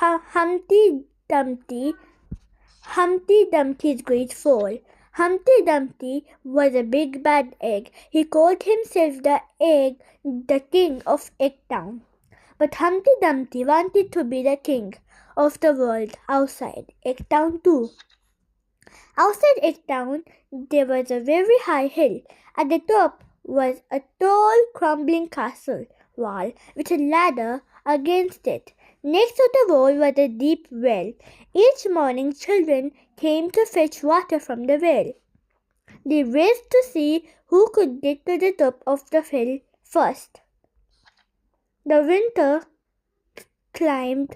Humpty Dumpty, Humpty Dumpty's Great Fall. Humpty Dumpty was a big bad egg. He called himself the king of Eggtown. But Humpty Dumpty wanted to be the king of the world outside Eggtown too. Outside Eggtown, there was a very high hill. At the top was a tall, crumbling castle wall with a ladder against it. Next to the wall was a deep well. Each morning, children came to fetch water from the well. They raced to see who could get to the top of the hill first. The winner climbed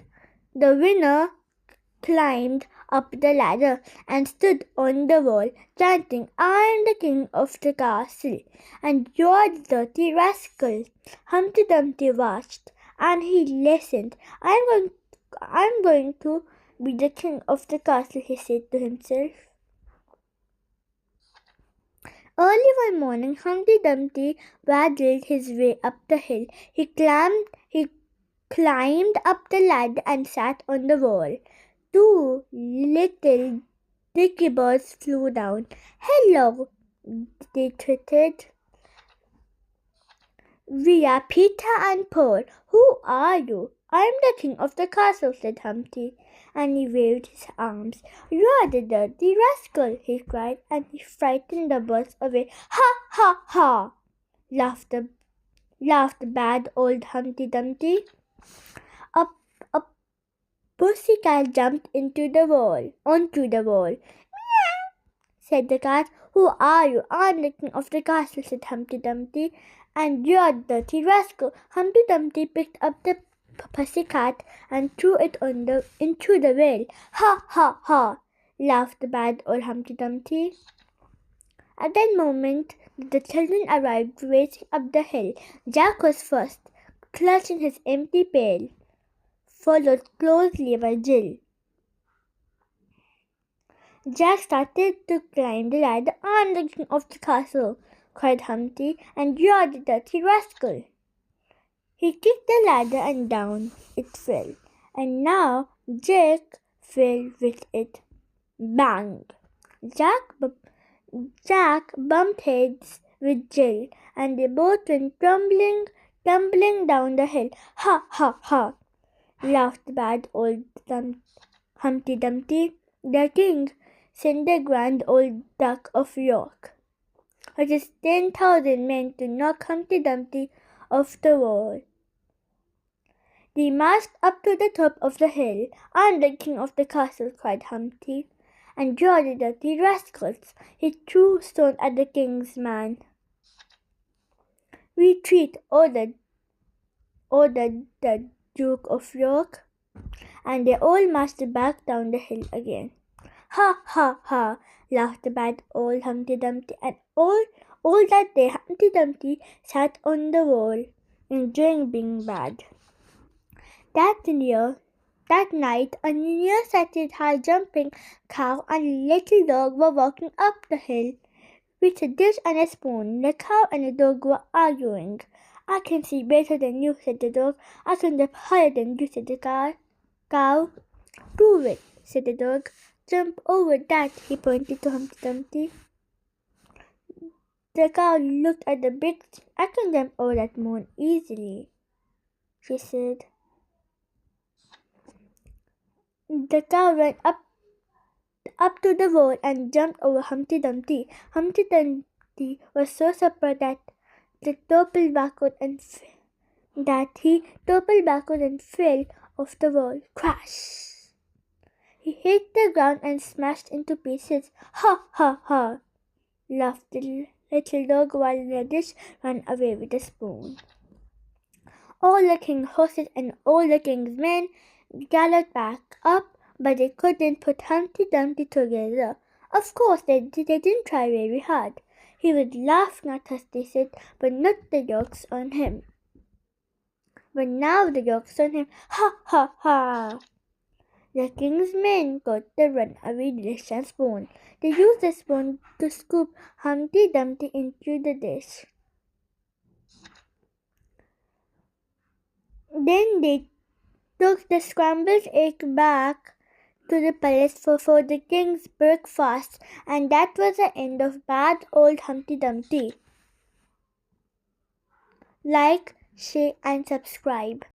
up the ladder and stood on the wall, chanting, "I am the king of the castle, and you are the dirty rascal." Humpty Dumpty watched, and he listened. I'm going to be the king of the castle," he said to himself. Early one morning, Humpty Dumpty waddled his way up the hill. He climbed up the ladder and sat on the wall. Two little dicky birds flew down. "Hello," they twittered. "We are Peter and Paul. Who are you?" "I am the king of the castle," said Humpty, and he waved his arms. "You are the dirty rascal," he cried, and he frightened the birds away. "Ha, ha, ha!" laughed bad old Humpty Dumpty. A pussycat jumped onto the wall. "Meow," said the cat. "Who are you?" "I am the king of the castle," said Humpty Dumpty, "and you are the dirty rascal." Humpty Dumpty picked up the pussycat and threw it into the well. "Ha, ha, ha!" laughed bad old Humpty Dumpty. At that moment, the children arrived racing up the hill. Jack was first, clutching his empty pail, followed closely by Jill. Jack started to climb the ladder. "I am the king of the castle," cried Humpty, "and you are the dirty rascal." He kicked the ladder and down it fell, and now Jack fell with it. Bang! Jack bumped heads with Jill, and they both went tumbling down the hill. "Ha, ha, ha!" laughed bad old Humpty Dumpty. The king sent the grand old Duck of York with his 10,000 men to knock Humpty Dumpty off the wall. They marched up to the top of the hill. "I am the king of the castle," cried Humpty, "and you are the dirty rascals." He threw stone at the king's man. "Retreat," ordered the Duke of York, and they all marched back down the hill again. "Ha, ha, ha!" laughed bad old Humpty Dumpty, and all that day Humpty Dumpty sat on the wall, enjoying being bad. That night, a near-sighted, high-jumping cow and a little dog were walking up the hill with a dish and a spoon. The cow and the dog were arguing. "I can see better than you," said the dog. "I can jump higher than you," said the cow. "Prove it," said the dog. "Jump over that," he pointed to Humpty Dumpty. The cow looked at the big tree. "I can jump over that more easily," she said. The cow ran up to the wall and jumped over Humpty Dumpty. Humpty Dumpty was so surprised that he toppled backward and fell off the wall. Crash! He hit the ground and smashed into pieces. "Ha, ha, ha!" laughed the little dog while the dish ran away with the spoon. All the king's horses and all the king's men galloped back up, but they couldn't put Humpty Dumpty together. Of course, they didn't try very hard. He was laughing at us, they said, but not the joke's on him. But now the joke's on him. Ha, ha, ha! The king's men got the runaway dish and spoon. They used the spoon to scoop Humpty Dumpty into the dish. Then they took the scrambled egg back to the palace for the king's breakfast, and that was the end of bad old Humpty Dumpty. Like, share, and subscribe.